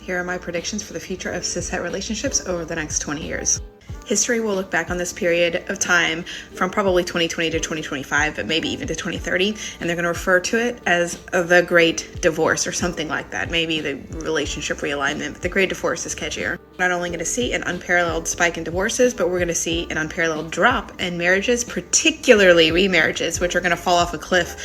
Here are my predictions for the future of cishet relationships over the next 20 years. History will look back on this period of time from probably 2020 to 2025, but maybe even to 2030, and they're going to refer to it as the Great Divorce or something like that. Maybe the relationship realignment, but the Great Divorce is catchier. We're not only going to see an unparalleled spike in divorces, but we're going to see an unparalleled drop in marriages, particularly remarriages, which are going to fall off a cliff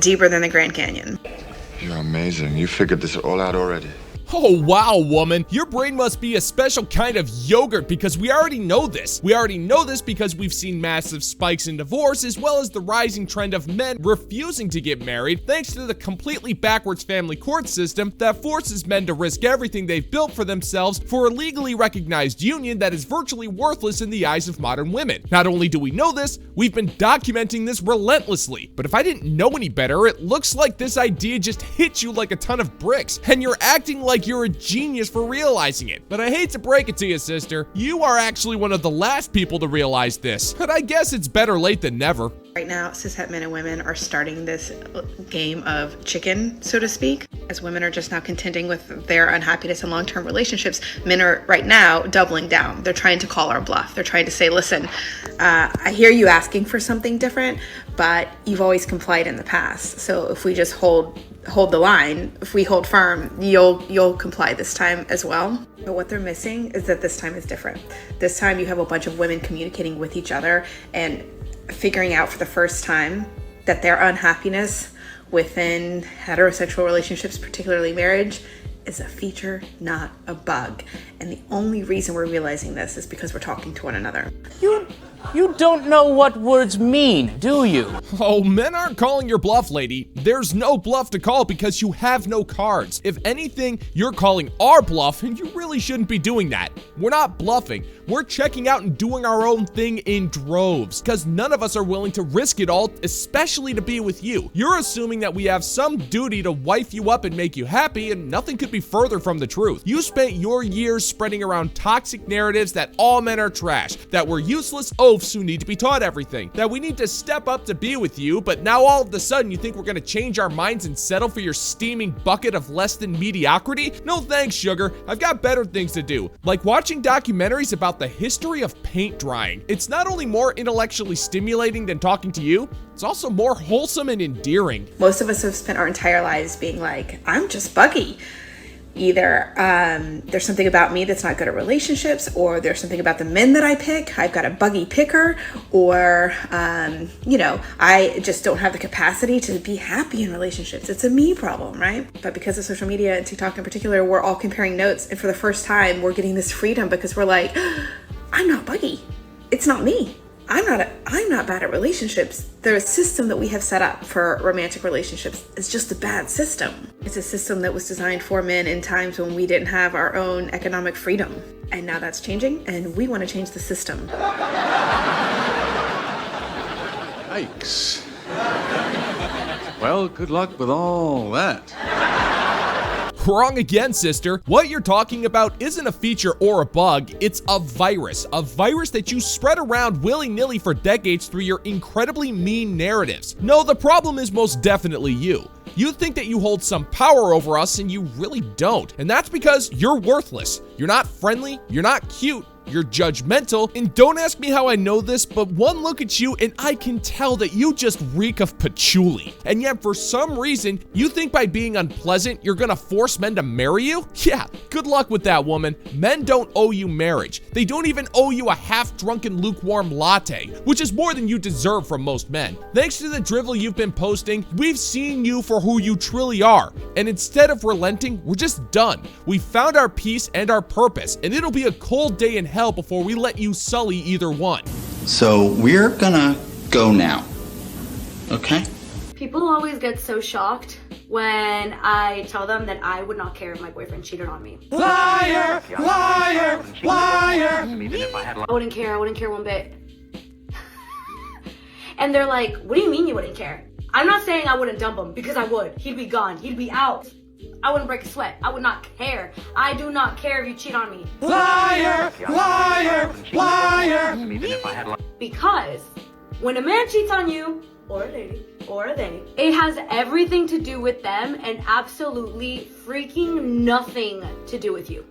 deeper than the Grand Canyon. You're amazing. You figured this all out already. Oh wow, woman. Your brain must be a special kind of yogurt because we already know this. We already know this because we've seen massive spikes in divorce as well as the rising trend of men refusing to get married thanks to the completely backwards family court system that forces men to risk everything they've built for themselves for a legally recognized union that is virtually worthless in the eyes of modern women. Not only do we know this, we've been documenting this relentlessly. But if I didn't know any better, it looks like this idea just hit you like a ton of bricks and you're acting like you're a genius for realizing it. But I hate to break it to you, sister, you are actually one of the last people to realize this. But I guess it's better late than never. Right now, cishet men and women are starting this game of chicken, so to speak. As women are just now contending with their unhappiness in long-term relationships, men are right now doubling down. They're trying to call our bluff. They're trying to say, listen, I hear you asking for something different, but you've always complied in the past. So if we just hold the line, if we hold firm, you'll comply this time as well. But what they're missing is that this time is different. This time you have a bunch of women communicating with each other and figuring out for the first time that their unhappiness within heterosexual relationships, particularly marriage, is a feature, not a bug. And the only reason we're realizing this is because we're talking to one another. You don't know what words mean, do you? Oh, men aren't calling your bluff, lady. There's no bluff to call because you have no cards. If anything, you're calling our bluff, and you really shouldn't be doing that. We're not bluffing. We're checking out and doing our own thing in droves, because none of us are willing to risk it all, especially to be with you. You're assuming that we have some duty to wife you up and make you happy, and nothing could be further from the truth. You spent your years spreading around toxic narratives that all men are trash, that we're useless oafs who need to be taught everything, that we need to step up to be with you, but now all of a sudden you think we're gonna change our minds and settle for your steaming bucket of less than mediocrity? No thanks, sugar. I've got better things to do, like watching documentaries about the history of paint drying. It's not only more intellectually stimulating than talking to you, it's also more wholesome and endearing. Most of us have spent our entire lives being like, I'm just buggy. Either there's something about me that's not good at relationships, or there's something about the men that I pick. I've got a buggy picker, or, I just don't have the capacity to be happy in relationships. It's a me problem, right? But because of social media and TikTok in particular, we're all comparing notes. And for the first time, we're getting this freedom because we're like, I'm not buggy. It's not me. I'm not bad at relationships. The system that we have set up for romantic relationships is just a bad system. It's a system that was designed for men in times when we didn't have our own economic freedom. And now that's changing, and we want to change the system. Yikes. Well, good luck with all that. Wrong again, sister. What you're talking about isn't a feature or a bug, it's a virus that you spread around willy-nilly for decades through your incredibly mean narratives. No, the problem is most definitely you. You think that you hold some power over us and you really don't. And that's because you're worthless. You're not friendly, you're not cute, you're judgmental, and don't ask me how I know this, but one look at you and I can tell that you just reek of patchouli. And yet for some reason, you think by being unpleasant, you're gonna force men to marry you? Yeah, good luck with that, woman. Men don't owe you marriage. They don't even owe you a half-drunken lukewarm latte, which is more than you deserve from most men. Thanks to the drivel you've been posting, we've seen you for who you truly are. And instead of relenting, we're just done. We found our peace and our purpose, and it'll be a cold day in hell before we let you sully either one. So we're gonna go now, okay? People always get so shocked when I tell them that I would not care if my boyfriend cheated on me. Liar, liar, liar. I wouldn't care one bit. And they're like, what do you mean you wouldn't care? I'm not saying I wouldn't dump him, because I would. He'd be gone, he'd be out. I wouldn't break a sweat. I would not care. I do not care if you cheat on me. Liar, liar, liar. Because when a man cheats on you, or a lady, or a they. It has everything to do with them and absolutely freaking nothing to do with you.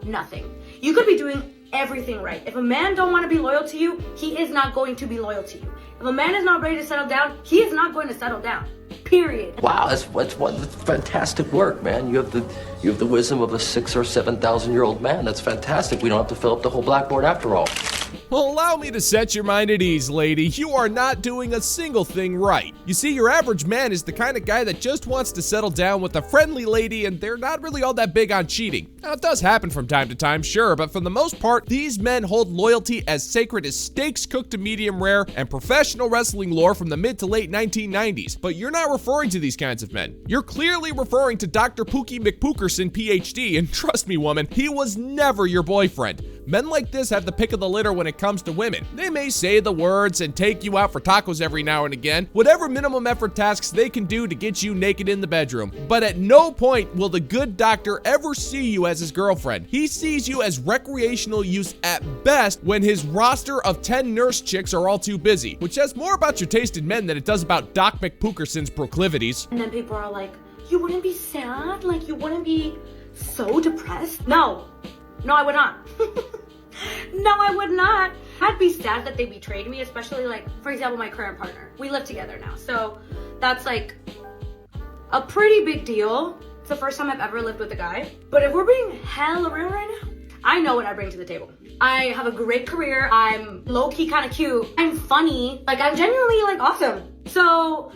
Nothing. You could be doing everything right. If a man don't want to be loyal to you, he is not going to be loyal to you. If a man is not ready to settle down, he is not going to settle down. Period. Wow, that's fantastic work, man. You have the wisdom of a 6,000 or 7,000-year-old man. That's fantastic. We don't have to fill up the whole blackboard after all. Well, allow me to set your mind at ease, lady. You are not doing a single thing right. You see, your average man is the kind of guy that just wants to settle down with a friendly lady, and they're not really all that big on cheating. Now, it does happen from time to time, sure, but for the most part, these men hold loyalty as sacred as steaks cooked to medium rare and professional wrestling lore from the mid to late 1990s. But you're not referring to these kinds of men. You're clearly referring to Dr. Pookie McPookerson, PhD, and trust me, woman, he was never your boyfriend. Men like this have the pick of the litter when it comes to women. They may say the words and take you out for tacos every now and again, whatever minimum effort tasks they can do to get you naked in the bedroom. But at no point will the good doctor ever see you as his girlfriend. He sees you as recreational use at best when his roster of 10 nurse chicks are all too busy, which says more about your taste in men than it does about Doc McPookerson's proclivities. And then people are like, you wouldn't be sad? Like, you wouldn't be so depressed? No, I would not. No, I would not. I'd be sad that they betrayed me, especially like, for example, my current partner. We live together now, so that's like a pretty big deal. It's the first time I've ever lived with a guy. But if we're being hella real right now, I know what I bring to the table. I have a great career. I'm low-key kind of cute. I'm funny. Like, I'm genuinely like awesome. So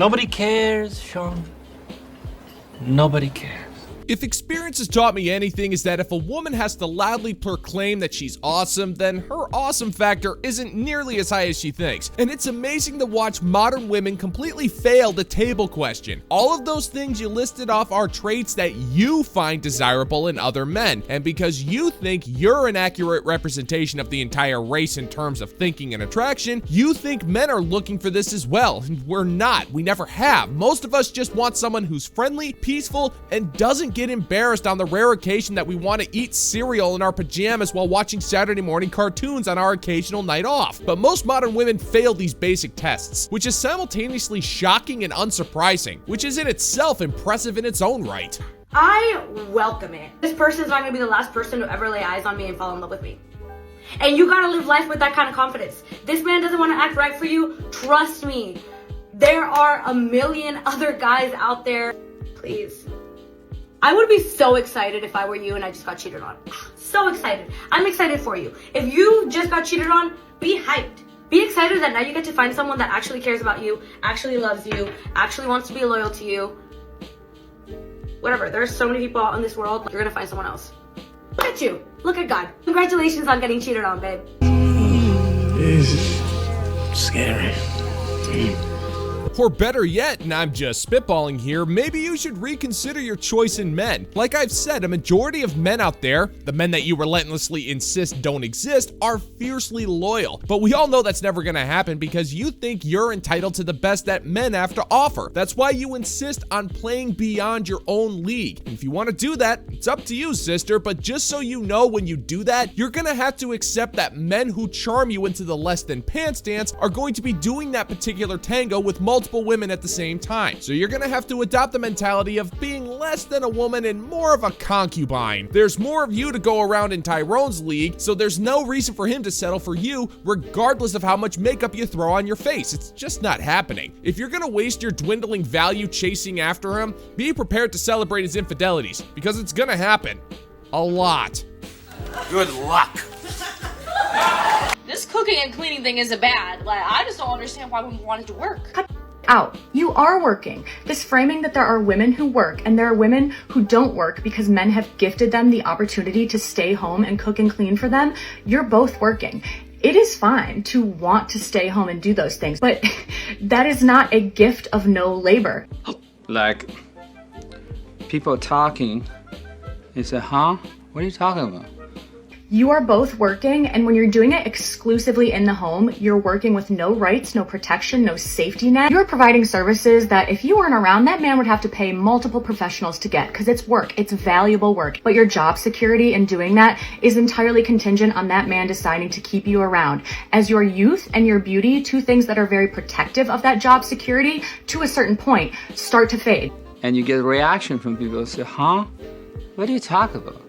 Nobody cares, Sean. Nobody cares. If experience has taught me anything, is that if a woman has to loudly proclaim that she's awesome, then her awesome factor isn't nearly as high as she thinks. And it's amazing to watch modern women completely fail the table question. All of those things you listed off are traits that you find desirable in other men. And because you think you're an accurate representation of the entire race in terms of thinking and attraction, you think men are looking for this as well. And we're not. We never have. Most of us just want someone who's friendly, peaceful, and doesn't get embarrassed on the rare occasion that we want to eat cereal in our pajamas while watching Saturday morning cartoons on our occasional night off. But most modern women fail these basic tests, which is simultaneously shocking and unsurprising, which is in itself impressive in its own right. I welcome it. This person's not gonna be the last person to ever lay eyes on me and fall in love with me. And you gotta live life with that kind of confidence. This man doesn't want to act right for you. Trust me. There are a million other guys out there. Please. I would be so excited if I were you and I just got cheated on. So excited. I'm excited for you. If you just got cheated on, be hyped. Be excited that now you get to find someone that actually cares about you, actually loves you, actually wants to be loyal to you. Whatever. There's so many people out in this world. You're gonna find someone else. Look at you. Look at God. Congratulations on getting cheated on, babe. It's scary. Or better yet, and I'm just spitballing here, maybe you should reconsider your choice in men. Like I've said, a majority of men out there, the men that you relentlessly insist don't exist, are fiercely loyal. But we all know that's never gonna happen because you think you're entitled to the best that men have to offer. That's why you insist on playing beyond your own league. And if you want to do that, it's up to you, sister, but just so you know, when you do that, you're gonna have to accept that men who charm you into the less than pants dance are going to be doing that particular tango with multiple women at the same time. So you're gonna have to adopt the mentality of being less than a woman and more of a concubine. There's more of you to go around in Tyrone's league, so there's no reason for him to settle for you regardless of how much makeup you throw on your face. It's just not happening. If you're gonna waste your dwindling value chasing after him, be prepared to celebrate his infidelities, because it's gonna happen. A lot. Good luck. This cooking and cleaning thing isn't bad. Like, I just don't understand why women want it to work. Out. You are working. This framing that there are women who work and there are women who don't work because men have gifted them the opportunity to stay home and cook and clean for them, you're both working. It is fine to want to stay home and do those things, but that is not a gift of no labor. Like, people talking, they say, huh? What are you talking about? You are both working, and when you're doing it exclusively in the home, you're working with no rights, no protection, no safety net. You're providing services that if you weren't around, that man would have to pay multiple professionals to get, because it's work, it's valuable work. But your job security in doing that is entirely contingent on that man deciding to keep you around. As your youth and your beauty, two things that are very protective of that job security, to a certain point, start to fade. And you get a reaction from people who say, huh? What are you talking about?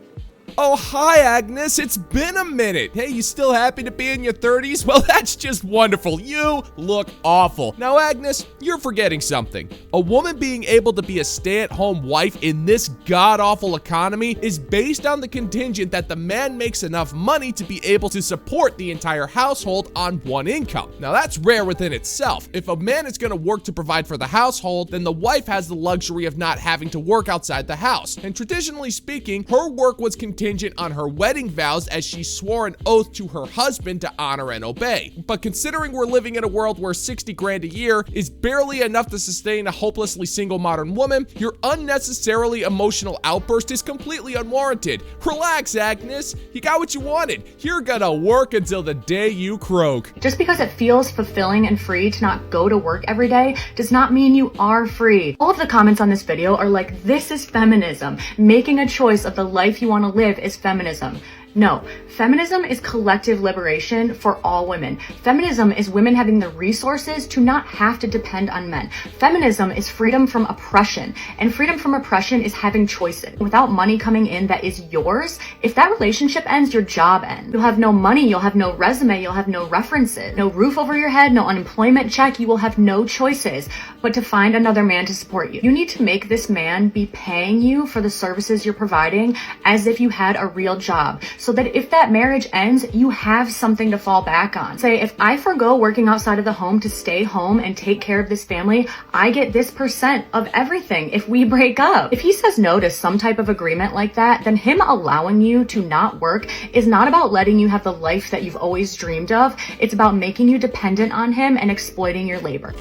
Oh, hi, Agnes. It's been a minute. Hey, you still happy to be in your 30s? Well, that's just wonderful. You look awful. Now, Agnes, you're forgetting something. A woman being able to be a stay-at-home wife in this god-awful economy is based on the contingent that the man makes enough money to be able to support the entire household on one income. Now, that's rare within itself. If a man is going to work to provide for the household, then the wife has the luxury of not having to work outside the house. And traditionally speaking, her work was contingent on her wedding vows, as she swore an oath to her husband to honor and obey. But considering we're living in a world where 60 grand a year is barely enough to sustain a hopelessly single modern woman, your unnecessarily emotional outburst is completely unwarranted. Relax, Agnes. You got what you wanted. You're gonna work until the day you croak. Just because it feels fulfilling and free to not go to work every day does not mean you are free. All of the comments on this video are like, this is feminism. Making a choice of the life you want to live is feminism. No, feminism is collective liberation for all women. Feminism is women having the resources to not have to depend on men. Feminism is freedom from oppression, and freedom from oppression is having choices. Without money coming in that is yours, if that relationship ends, your job ends. You'll have no money, you'll have no resume, you'll have no references, no roof over your head, no unemployment check, you will have no choices but to find another man to support you. You need to make this man be paying you for the services you're providing as if you had a real job, so that if that marriage ends, you have something to fall back on. Say, if I forgo working outside of the home to stay home and take care of this family, I get this % of everything if we break up. If he says no to some type of agreement like that, then him allowing you to not work is not about letting you have the life that you've always dreamed of. It's about making you dependent on him and exploiting your labor.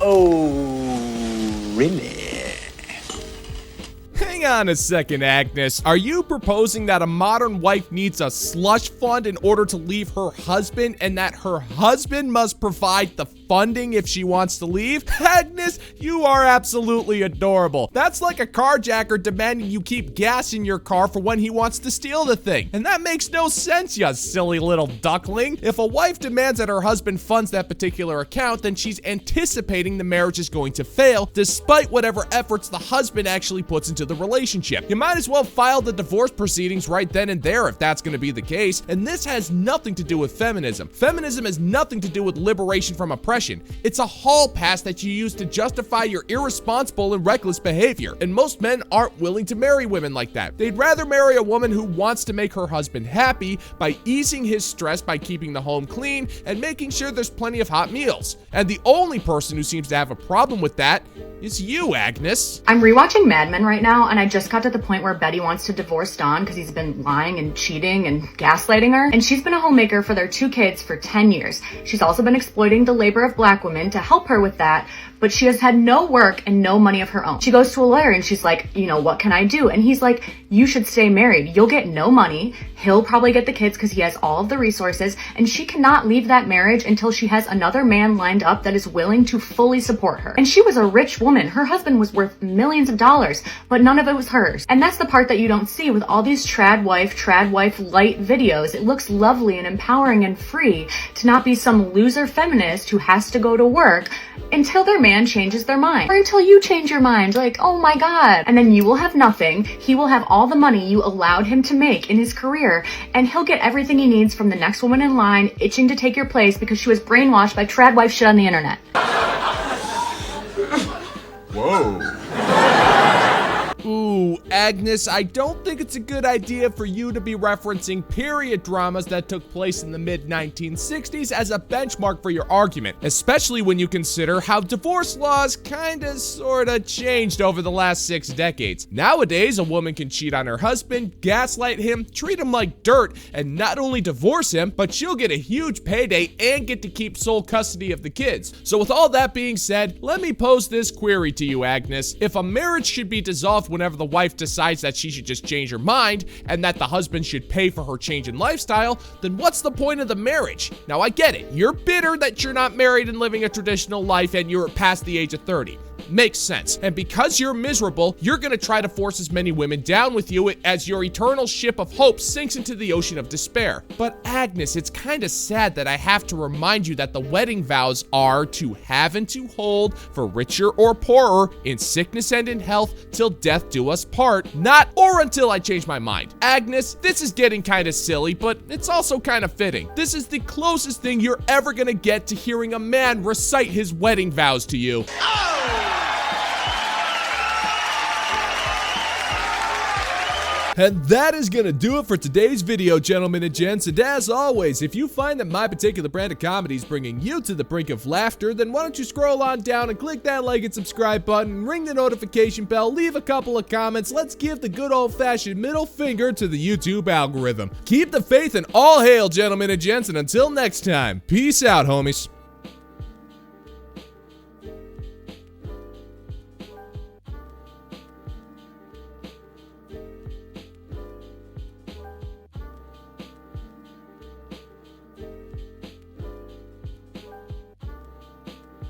Oh, really? Hang on a second, Agnes. Are you proposing that a modern wife needs a slush fund in order to leave her husband, and that her husband must provide the funding if she wants to leave? Agnes, you are absolutely adorable. That's like a carjacker demanding you keep gas in your car for when he wants to steal the thing. And that makes no sense, you silly little duckling. If a wife demands that her husband funds that particular account, then she's anticipating the marriage is going to fail, despite whatever efforts the husband actually puts into the relationship. You might as well file the divorce proceedings right then and there if that's going to be the case. And this has nothing to do with feminism. Feminism has nothing to do with liberation from oppression. It's a hall pass that you use to justify your irresponsible and reckless behavior. And most men aren't willing to marry women like that. They'd rather marry a woman who wants to make her husband happy by easing his stress by keeping the home clean and making sure there's plenty of hot meals. And the only person who seems to have a problem with that is you, Agnes. I'm rewatching Mad Men right now, and I just got to the point where Betty wants to divorce Don because he's been lying and cheating and gaslighting her. And she's been a homemaker for their 2 kids for 10 years. She's also been exploiting the labor of Black women to help her with that, but she has had no work and no money of her own. She goes to a lawyer and she's like, you know, what can I do? And he's like, you should stay married. You'll get no money. He'll probably get the kids because he has all of the resources, and she cannot leave that marriage until she has another man lined up that is willing to fully support her. And she was a rich woman. Her husband was worth millions of dollars, but none of it was hers. And that's the part that you don't see with all these trad wife light videos. It looks lovely and empowering and free to not be some loser feminist who has to go to work until their man changes their mind, or until you change your mind, like, oh my God. And then you will have nothing. He will have all the money you allowed him to make in his career, and he'll get everything he needs from the next woman in line itching to take your place because she was brainwashed by trad wife shit on the internet. Whoa. Ooh, Agnes, I don't think it's a good idea for you to be referencing period dramas that took place in the mid-1960s as a benchmark for your argument, especially when you consider how divorce laws kinda sorta changed over the last 6 decades. Nowadays, a woman can cheat on her husband, gaslight him, treat him like dirt, and not only divorce him, but she'll get a huge payday and get to keep sole custody of the kids. So with all that being said, let me pose this query to you, Agnes. If a marriage should be dissolved whenever the wife wife decides that she should just change her mind and that the husband should pay for her change in lifestyle, then what's the point of the marriage? Now, I get it. You're bitter that you're not married and living a traditional life and you're past the age of 30. Makes sense. And because you're miserable, you're gonna try to force as many women down with you as your eternal ship of hope sinks into the ocean of despair. But Agnes, it's kinda sad that I have to remind you that the wedding vows are to have and to hold, for richer or poorer, in sickness and in health, till death do us part, not or until I change my mind. Agnes, this is getting kinda silly, but it's also kinda fitting. This is the closest thing you're ever gonna get to hearing a man recite his wedding vows to you. And that is gonna do it for today's video, gentlemen and gents. And as always, if you find that my particular brand of comedy is bringing you to the brink of laughter, then why don't you scroll on down and click that like and subscribe button, ring the notification bell, leave a couple of comments. Let's give the good old-fashioned middle finger to the YouTube algorithm. Keep the faith and all hail, gentlemen and gents, and until next time, peace out, homies.